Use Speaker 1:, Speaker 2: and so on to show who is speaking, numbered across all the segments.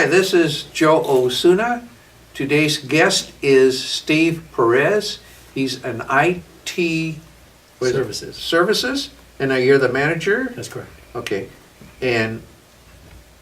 Speaker 1: Hi, this is Joe Osuna. Today's guest is Steve Perez. He's an IT services, and now you're the manager?
Speaker 2: That's correct.
Speaker 1: Okay. And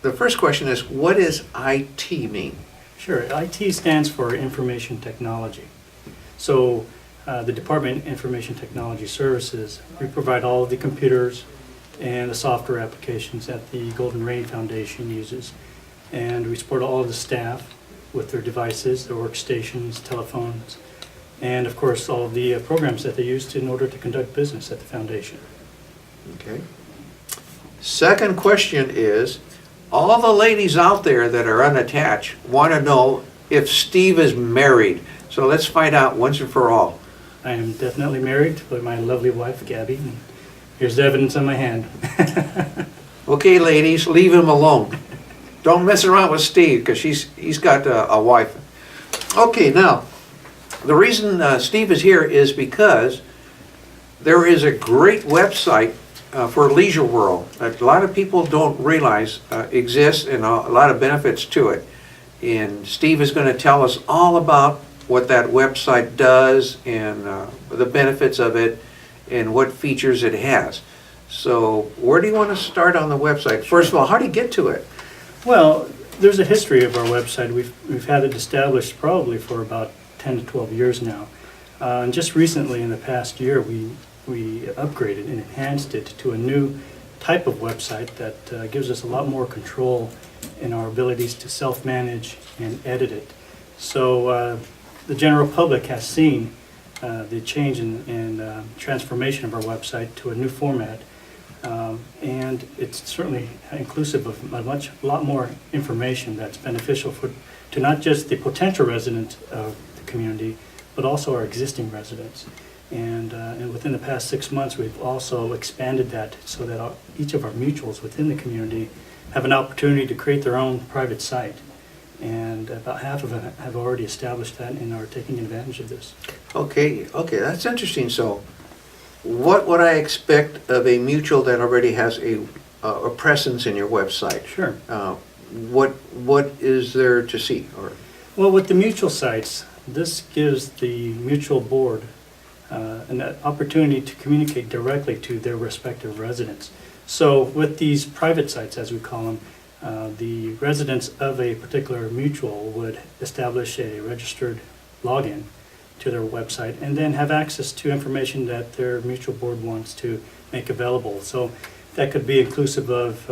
Speaker 1: the first question is, what does IT mean?
Speaker 2: Sure. IT stands for Information Technology. So the Department of Information Technology Services, we provide all of the computers and the software applications that the Golden Rain Foundation uses. And we support all of the staff with their devices, their workstations, telephones, and of course all of the programs that they use in order to conduct business at the foundation.
Speaker 1: Okay. Second question is, all the ladies out there that are unattached want to know if Steve is married. So let's find out once and for all.
Speaker 2: I am definitely married to my lovely wife, Gabby. And here's the evidence on my hand.
Speaker 1: Okay, ladies, leave him alone. Don't mess around with Steve because he's got a wife. Okay, now, the reason Steve is here is because there is a great website for Leisure World that a lot of people don't realize exists and a lot of benefits to it. And Steve is going to tell us all about what that website does and the benefits of it and what features it has. So where do you want to start on the website? First of all, how do you get to it?
Speaker 2: Well, there's a history of our website. We've had it established probably for about 10 to 12 years now. And just recently, in the past year, we upgraded and enhanced it to a new type of website that gives us a lot more control in our abilities to self-manage and edit it. So the general public has seen the change in transformation of our website to a new format. And it's certainly inclusive of a lot more information that's beneficial to not just the potential residents of the community, but also our existing residents. And within the past 6 months, we've also expanded that so that each of our mutuals within the community have an opportunity to create their own private site. And about half of them have already established that and are taking advantage of this.
Speaker 1: Okay, that's interesting. So what would I expect of a mutual that already has a presence in your website?
Speaker 2: Sure.
Speaker 1: What is there to see?
Speaker 2: Well, with the mutual sites, this gives the mutual board an opportunity to communicate directly to their respective residents. So with these private sites, as we call them, the residents of a particular mutual would establish a registered login to their website and then have access to information that their mutual board wants to make available. So that could be inclusive of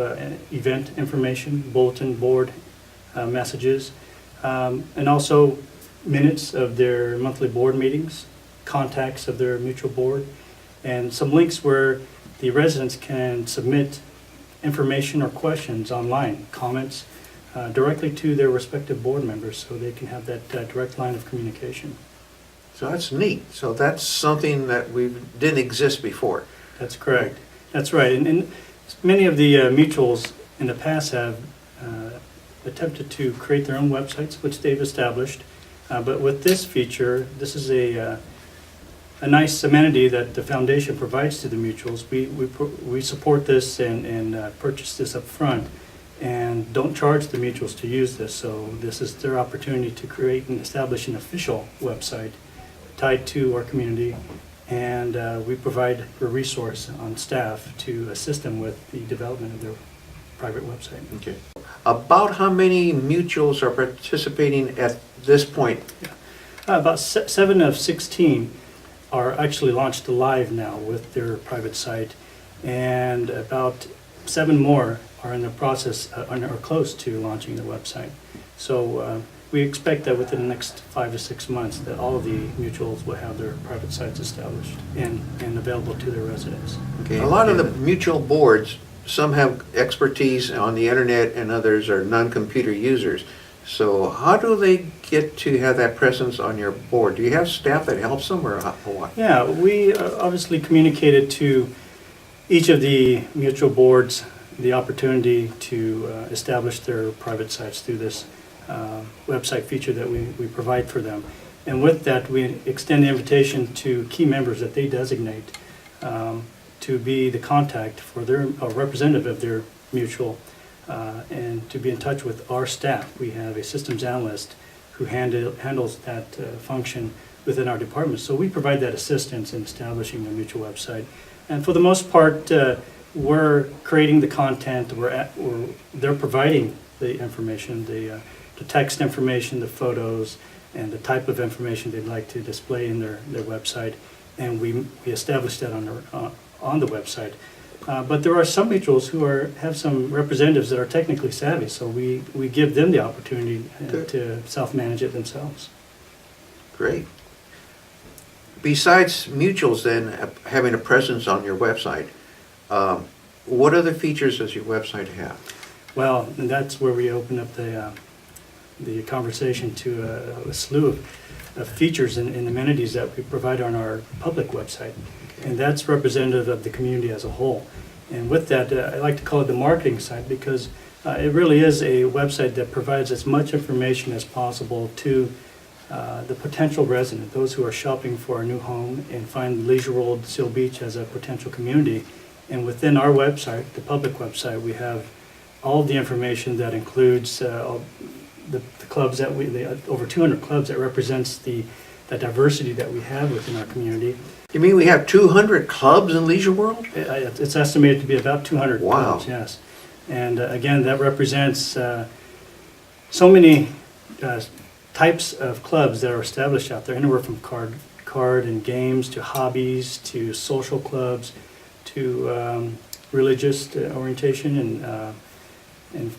Speaker 2: event information, bulletin board messages, and also minutes of their monthly board meetings, contacts of their mutual board, and some links where the residents can submit information or questions online, comments directly to their respective board members so they can have that direct line of communication.
Speaker 1: So that's neat. So that's something that didn't exist before.
Speaker 2: That's correct. That's right. And many of the mutuals in the past have attempted to create their own websites, which they've established. But with this feature, this is a nice amenity that the foundation provides to the mutuals. We support this and purchase this up front and don't charge the mutuals to use this. So this is their opportunity to create and establish an official website tied to our community, and we provide a resource on staff to assist them with the development of their private website.
Speaker 1: Okay. About how many mutuals are participating at this point?
Speaker 2: About 7 of 16 are actually launched live now with their private site, and about 7 more are in the process or close to launching the website. So we expect that within the next 5 to 6 months that all of the mutuals will have their private sites established and available to their residents.
Speaker 1: Okay. A lot of the mutual boards, some have expertise on the internet and others are non-computer users. So how do they get to have that presence on your board? Do you have staff that helps them or what?
Speaker 2: Yeah, we obviously communicated to each of the mutual boards the opportunity to establish their private sites through this website feature that we provide for them. And with that, we extend the invitation to key members that they designate to be the contact for their representative of their mutual and to be in touch with our staff. We have a systems analyst who handles that function within our department. So we provide that assistance in establishing a mutual website. And for the most part, we're creating the content, they're providing the information, the text information, the photos, and the type of information they'd like to display in their website. And we establish that on the website. But there are some mutuals who have some representatives that are technically savvy, so we give them the opportunity to self-manage it themselves.
Speaker 1: Great. Besides mutuals then having a presence on your website, what other features does your website have?
Speaker 2: Well, and that's where we open up the conversation to a slew of features and amenities that we provide on our public website. And that's representative of the community as a whole. And with that, I like to call it the marketing side, because it really is a website that provides as much information as possible to the potential resident, those who are shopping for a new home and find Leisure World Seal Beach as a potential community. And within our website, the public website, we have all of the information that includes the clubs that over 200 clubs that represents the diversity that we have within our community.
Speaker 1: You mean we have 200 clubs in Leisure World?
Speaker 2: It's estimated to be about 200
Speaker 1: Wow.
Speaker 2: clubs, yes. And again, that represents so many types of clubs that are established out there, anywhere from card and games to hobbies to social clubs to religious orientation and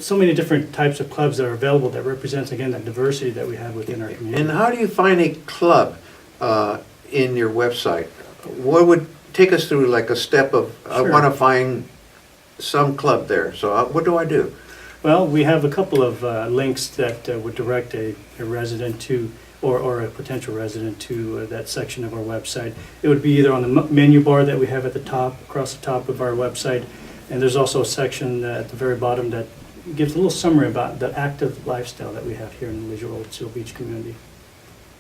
Speaker 2: so many different types of clubs that are available that represents, again, that diversity that we have within our community.
Speaker 1: And how do you find a club in your website? What would take us through like a step of, I
Speaker 2: Sure.
Speaker 1: want to find some club there. So what do I do?
Speaker 2: Well, we have a couple of links that would direct a resident to, or a potential resident to that section of our website. It would be either on the menu bar that we have at the top, across the top of our website, and there's also a section at the very bottom that gives a little summary about the active lifestyle that we have here in the Leisure World Seal Beach community.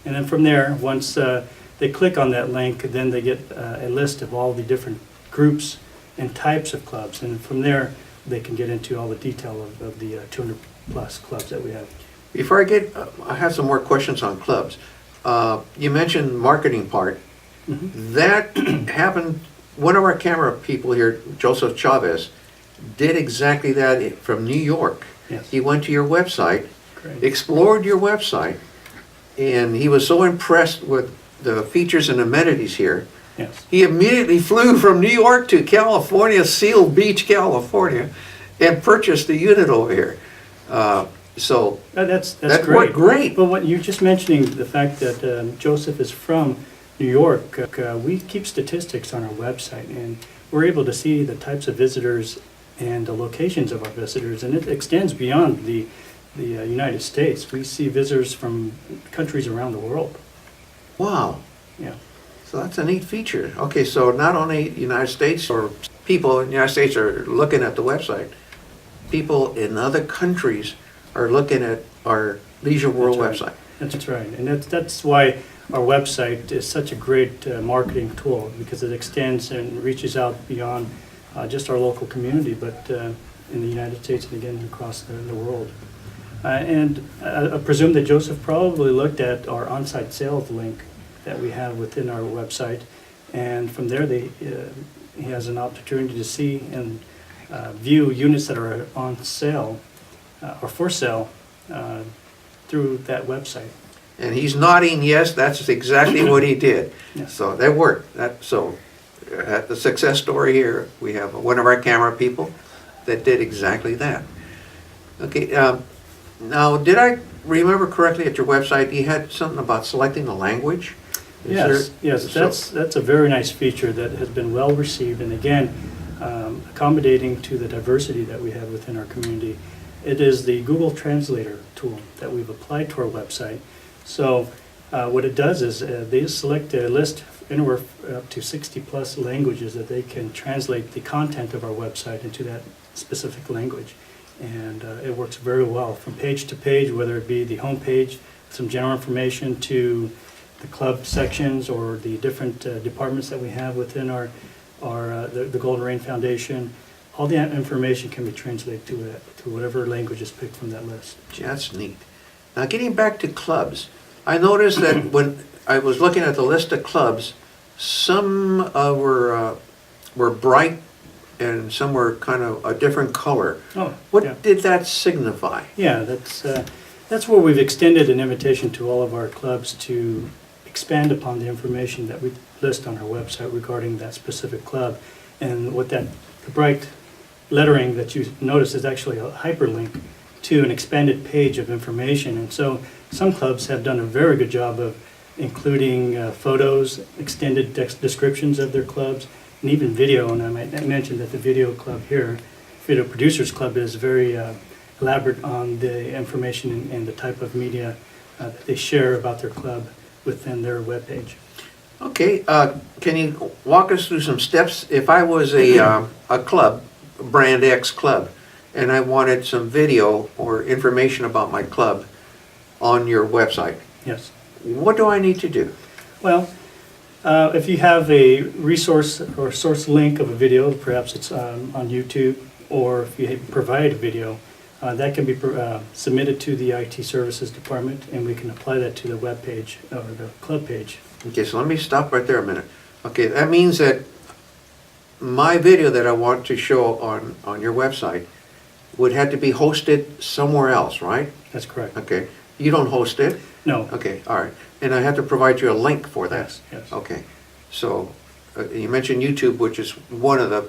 Speaker 2: And then from there, once they click on that link, then they get a list of all the different groups and types of clubs, and from there they can get into all the detail of the 200 plus clubs that we have.
Speaker 1: Before I have some more questions on clubs. You mentioned marketing part.
Speaker 2: Mm-hmm.
Speaker 1: That happened, one of our camera people here, Joseph Chavez, did exactly that from New York.
Speaker 2: Yes.
Speaker 1: He went to your website,
Speaker 2: Great.
Speaker 1: explored your website, and he was so impressed with the features and amenities here.
Speaker 2: Yes.
Speaker 1: He immediately flew from New York to California, Seal Beach, California, and purchased the unit over here. So
Speaker 2: That's
Speaker 1: that
Speaker 2: great.
Speaker 1: worked great.
Speaker 2: But what you're just mentioning, the fact that Joseph is from New York, we keep statistics on our website, and we're able to see the types of visitors and the locations of our visitors, and it extends beyond the United States. We see visitors from countries around the world.
Speaker 1: Wow.
Speaker 2: Yeah.
Speaker 1: So that's a neat feature. Okay, so not only United States or people in the United States are looking at the website, people in other countries are looking at our Leisure World
Speaker 2: That's
Speaker 1: website.
Speaker 2: right. That's right, and that's why our website is such a great marketing tool, because it extends and reaches out beyond just our local community, but in the United States and again across the world. And I presume that Joseph probably looked at our on-site sales link that we have within our website, and from there he has an opportunity to see and view units that are on sale or for sale through that website.
Speaker 1: And he's nodding yes, that's exactly what he did.
Speaker 2: Yes.
Speaker 1: So that worked. At the success story here, we have one of our camera people that did exactly that. Okay, now did I remember correctly at your website, you had something about selecting the language?
Speaker 2: Yes, that's a very nice feature that has been well received, and again, accommodating to the diversity that we have within our community. It is the Google Translator tool that we've applied to our website. So what it does is they select a list anywhere up to 60 plus languages that they can translate the content of our website into that specific language. And it works very well from page to page, whether it be the home page, some general information, to the club sections or the different departments that we have within the Golden Rain Foundation, all the information can be translated to whatever language is picked from that list.
Speaker 1: Gee, that's neat. Now, getting back to clubs, I noticed that when I was looking at the list of clubs, some were bright and some were kind of a different color.
Speaker 2: Oh,
Speaker 1: What
Speaker 2: yeah.
Speaker 1: did that signify?
Speaker 2: Yeah, that's where we've extended an invitation to all of our clubs to expand upon the information that we list on our website regarding that specific club. And what the bright lettering that you notice is actually a hyperlink to an expanded page of information. And so some clubs have done a very good job of including photos, extended descriptions of their clubs, and even video. And I might mention that the video club here, Video Producers Club, is very elaborate on the information and the type of media that they share about their club within their webpage.
Speaker 1: Okay, can you walk us through some steps? If I was a club, Brand X club, and I wanted some video or information about my club on your website,
Speaker 2: Yes.
Speaker 1: what do I need to do?
Speaker 2: Well, if you have a resource or source link of a video, perhaps it's on YouTube, or if you provide a video, that can be submitted to the IT services department, and we can apply that to the web page or the club page.
Speaker 1: Okay, so let me stop right there a minute. Okay, that means that my video that I want to show on your website would have to be hosted somewhere else, right?
Speaker 2: That's correct.
Speaker 1: Okay, you don't host it?
Speaker 2: No.
Speaker 1: Okay, all right. And I have to provide you a link for that?
Speaker 2: Yes, yes.
Speaker 1: Okay, so you mentioned YouTube, which is one of the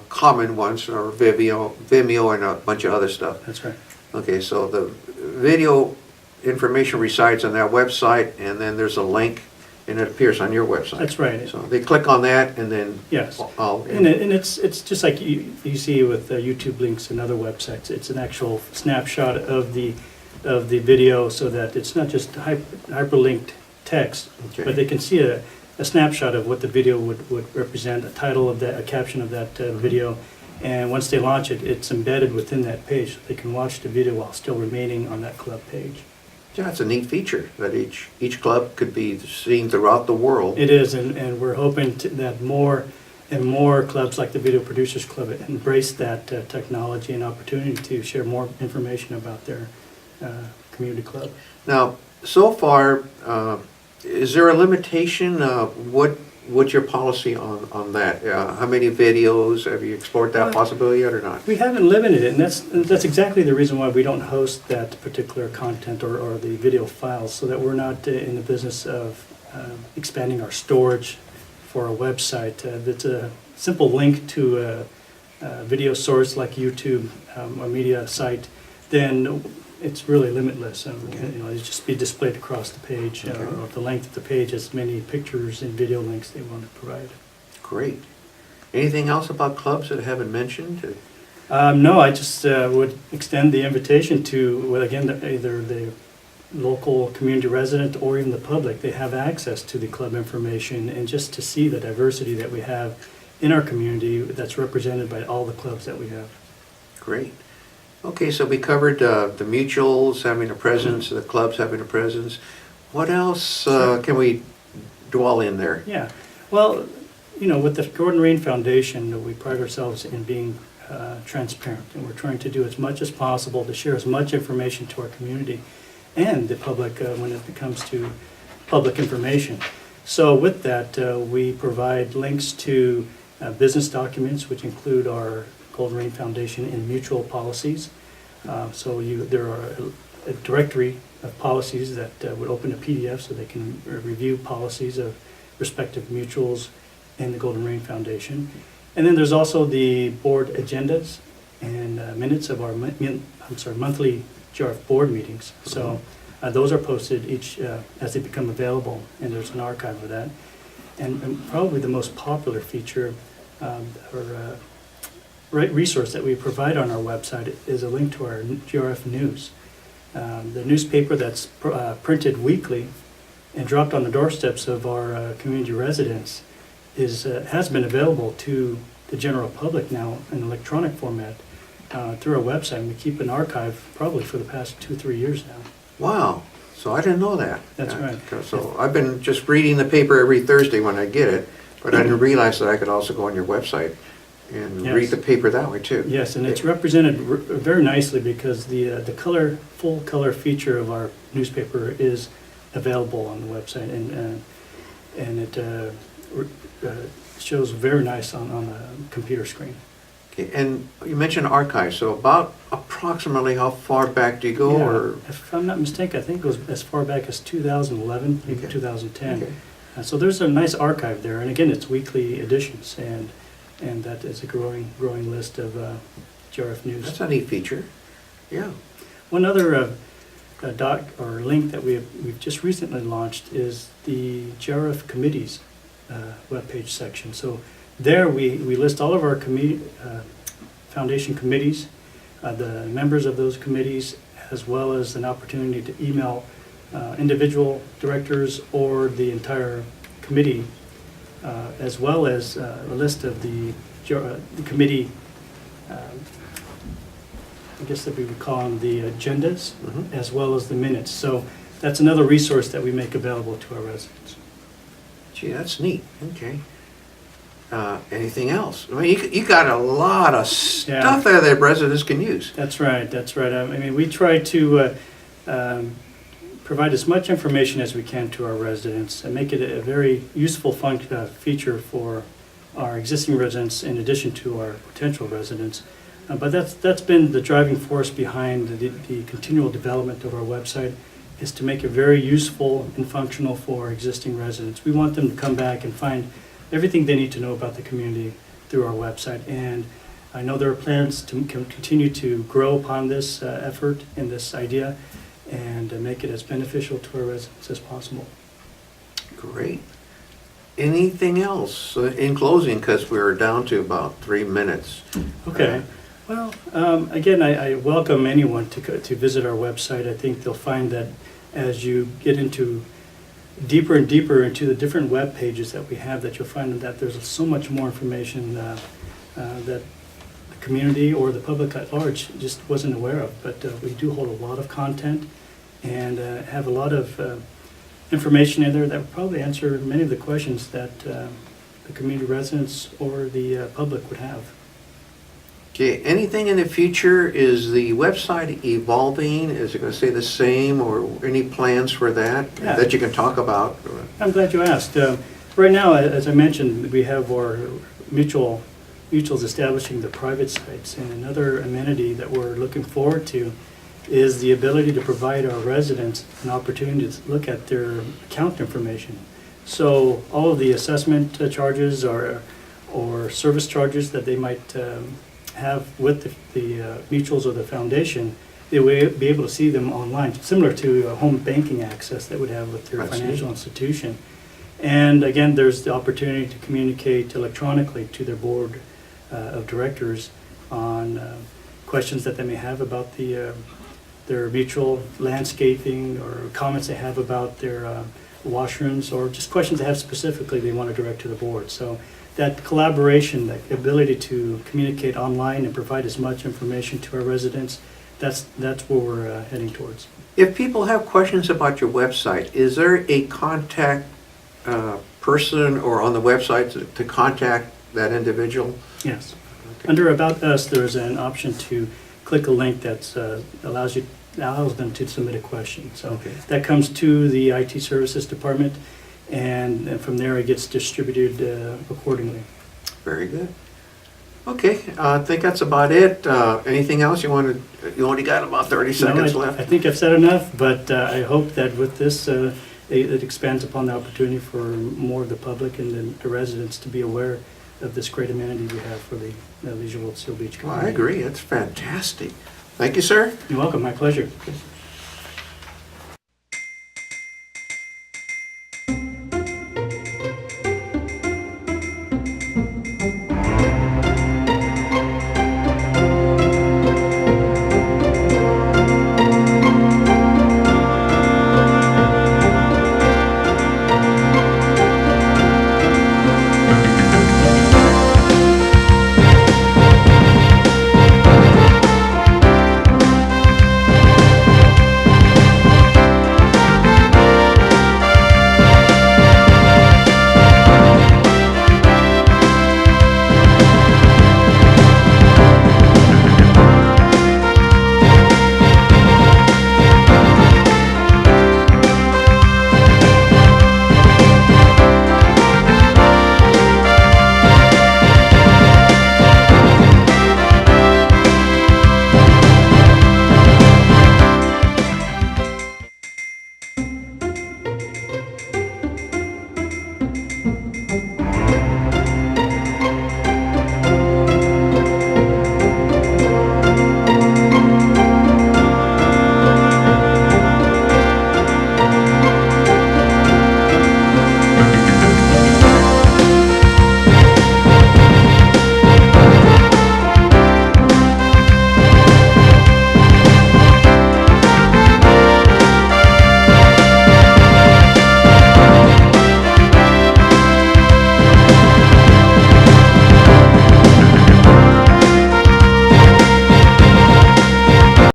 Speaker 1: common ones, or Vimeo and a bunch of other stuff.
Speaker 2: That's right.
Speaker 1: Okay, so the video information resides on that website, and then there's a link, and it appears on your website.
Speaker 2: That's right.
Speaker 1: So they click on that, and then
Speaker 2: Yes.
Speaker 1: I'll...
Speaker 2: And it's just like you see with YouTube links and other websites. It's an actual snapshot of the video, so that it's not just hyperlinked text,
Speaker 1: Okay.
Speaker 2: but they can see a snapshot of what the video would represent, a title of that, a caption of that video, and once they launch it, it's embedded within that page, so they can watch the video while still remaining on that club page.
Speaker 1: Yeah, that's a neat feature, that each club could be seen throughout the world.
Speaker 2: It is, and we're hoping that more and more clubs like the Video Producers Club embrace that technology and opportunity to share more information about their community club.
Speaker 1: Now, so far, is there a limitation? What's your policy on that? How many videos? Have you explored that possibility yet or not?
Speaker 2: We haven't limited it, and that's exactly the reason why we don't host that particular content or the video files, so that we're not in the business of expanding our storage for a website. That's a simple link to a video source like YouTube, a media site, then it's really limitless. It'll just be displayed across the page, or the length of the page, as many pictures and video links they want to provide.
Speaker 1: Great. Anything else about clubs that I haven't mentioned?
Speaker 2: No, I just would extend the invitation to, well, again, either the local community resident or even the public. They have access to the club information, and just to see the diversity that we have in our community that's represented by all the clubs that we have.
Speaker 1: Great. Okay, so we covered the mutuals having a presence, the clubs having a presence. What else can we dwell in there?
Speaker 2: Yeah, well, with the Gordon Rain Foundation, we pride ourselves in being transparent, and we're trying to do as much as possible to share as much information to our community and the public when it comes to public information. So with that, we provide links to business documents, which include our Golden Rain Foundation and mutual policies. There are a directory of policies that would open a PDF, so they can review policies of respective mutuals and the Golden Rain Foundation. And then there's also the board agendas and minutes of our monthly GRF board meetings. So those are posted each as they become available, and there's an archive of that. And probably the most popular feature or resource that we provide on our website is a link to our GRF news. The newspaper that's printed weekly and dropped on the doorsteps of our community residents has been available to the general public now in electronic format through our website. And we keep an archive probably for the past 2-3 years now.
Speaker 1: Wow, so I didn't know that.
Speaker 2: That's right.
Speaker 1: So I've been just reading the paper every Thursday when I get it, but I didn't realize that I could also go on your website and
Speaker 2: Yes.
Speaker 1: read the paper that way too.
Speaker 2: Yes, and it's represented very nicely because the full color feature of our newspaper is available on the website, and it shows very nice on the computer screen.
Speaker 1: Okay, and you mentioned archives, so about approximately how far back do you go,
Speaker 2: Yeah,
Speaker 1: or?
Speaker 2: if I'm not mistaken, I think it goes as far back as 2011, maybe
Speaker 1: Okay.
Speaker 2: 2010.
Speaker 1: Okay.
Speaker 2: So there's a nice archive there, and again, it's weekly editions, and that is a growing list of GRF news.
Speaker 1: That's a neat feature, yeah.
Speaker 2: One other doc or link that we've just recently launched is the GRF committees webpage section. So there we list all of our foundation committees, the members of those committees, as well as an opportunity to email individual directors or the entire committee, as well as a list of the committee, I guess that we would call them the agendas,
Speaker 1: Mhm.
Speaker 2: as well as the minutes. So that's another resource that we make available to our residents.
Speaker 1: Gee, that's neat, okay. Anything else? I mean, you got a lot of stuff there that residents can use.
Speaker 2: That's right, that's right. I mean, we try to provide as much information as we can to our residents and make it a very useful feature for our existing residents in addition to our potential residents. But that's been the driving force behind the continual development of our website, is to make it very useful and functional for our existing residents. We want them to come back and find everything they need to know about the community through our website. And I know there are plans to continue to grow upon this effort and this idea and make it as beneficial to our residents as possible.
Speaker 1: Great. Anything else in closing, because we're down to about 3 minutes?
Speaker 2: Okay. Well, again, I welcome anyone to visit our website. I think they'll find that as you get into deeper and deeper into the different web pages that we have, that you'll find that there's so much more information that the community or the public at large just wasn't aware of. But we do hold a lot of content and have a lot of information in there that will probably answer many of the questions that the community residents or the public would have.
Speaker 1: Okay, anything in the future? Is the website evolving? Is it going to stay the same, or any plans for that
Speaker 2: Yeah.
Speaker 1: that you can talk about?
Speaker 2: I'm glad you asked. Right now, as I mentioned, we have our mutuals establishing the private sites, and another amenity that we're looking forward to is the ability to provide our residents an opportunity to look at their account information. So all of the assessment charges or service charges that they might have with the mutuals or the foundation, they will be able to see them online, similar to home banking access that would have with their
Speaker 1: I see.
Speaker 2: financial institution. And again, there's the opportunity to communicate electronically to their board of directors on questions that they may have about their mutual landscaping, or comments they have about their washrooms, or just questions they have specifically they want to direct to the board. So that collaboration, that ability to communicate online and provide as much information to our residents, that's where we're heading towards.
Speaker 1: If people have questions about your website, is there a contact person or on the website to contact that individual?
Speaker 2: Yes.
Speaker 1: Okay.
Speaker 2: Under About Us, there's an option to click a link that allows them to submit a question. So
Speaker 1: Okay.
Speaker 2: that comes to the IT services department, and from there it gets distributed accordingly.
Speaker 1: Very good. Okay, I think that's about it. Anything else you wanted? You only got about 30 seconds
Speaker 2: No,
Speaker 1: left.
Speaker 2: I think I've said enough, but I hope that with this, it expands upon the opportunity for more of the public and the residents to be aware of this great amenity we have for the Leisure World Seal Beach
Speaker 1: Well,
Speaker 2: community.
Speaker 1: I agree. It's fantastic. Thank you, sir.
Speaker 2: You're welcome. My pleasure.